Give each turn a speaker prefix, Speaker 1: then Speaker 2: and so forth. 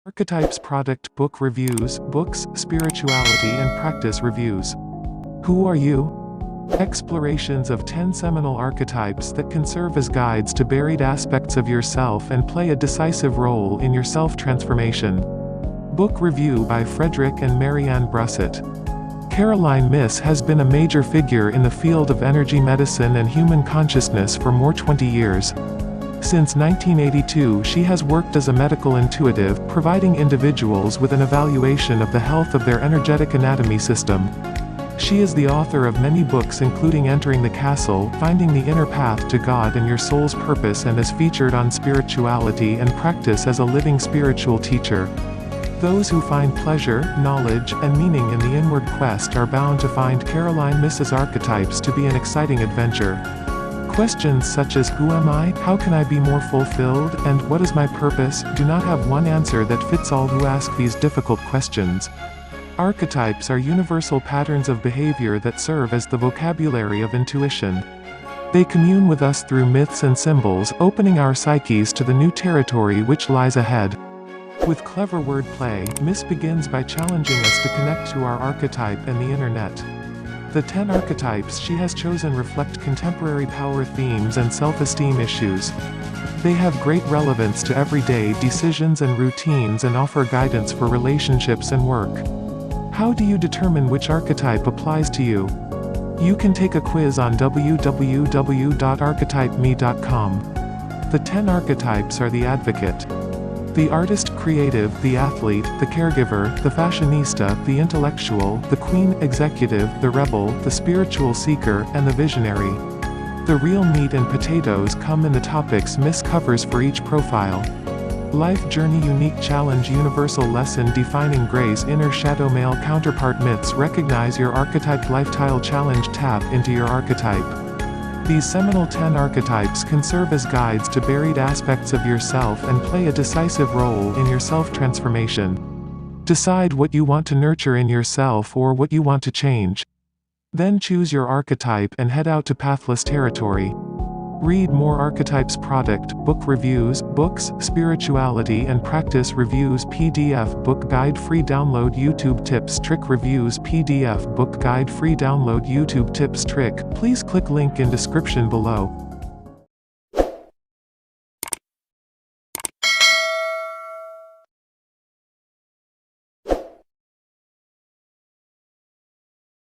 Speaker 1: Archetypes product book reviews, books, spirituality and practice reviews. Who are you? Explorations of 10 seminal archetypes that can serve as guides to buried aspects of yourself and play a decisive role in your self-transformation. Book review by Frederick and Marianne Brusset. Caroline Myss has been a major figure in the field of energy medicine and human consciousness for more 20 years. Since 1982 she has worked as a medical intuitive, providing individuals with an evaluation of the health of their energetic anatomy system. She is the author of many books including Entering the Castle, Finding the Inner Path to God and Your Soul's Purpose, and is featured on Spirituality and Practice as a living spiritual teacher. Those who find pleasure, knowledge, and meaning in the inward quest are bound to find Caroline Myss's archetypes to be an exciting adventure. Questions such as who am I, how can I be more fulfilled, and what is my purpose, do not have one answer that fits all who ask these difficult questions. Archetypes are universal patterns of behavior that serve as the vocabulary of intuition. They commune with us through myths and symbols, opening our psyches to the new territory which lies ahead. With clever wordplay, Myss begins by challenging us to connect to our archetype and the internet. The 10 archetypes she has chosen reflect contemporary power themes and self-esteem issues. They have great relevance to everyday decisions and routines and offer guidance for relationships and work. How do you determine which archetype applies to you? You can take a quiz on www.archetypeme.com. The 10 archetypes are the advocate, the artist, creative, the athlete, the caregiver, the fashionista, the intellectual, the queen, executive, the rebel, the spiritual seeker, and the visionary. The real meat and potatoes come in the topics Myss covers for each profile. Life journey, unique challenge, universal lesson, defining grace, inner shadow, male counterpart, myths. Recognize your archetype, lifestyle challenge, tap into your archetype. These seminal 10 archetypes can serve as guides to buried aspects of yourself and play a decisive role in your self-transformation. Decide what you want to nurture in yourself or what you want to change. Then choose your archetype and head out to pathless territory. Read more archetypes product, book reviews, books, spirituality and practice reviews PDF book guide free download YouTube tips trick reviews PDF book guide free download YouTube tips trick. Please click link in description below.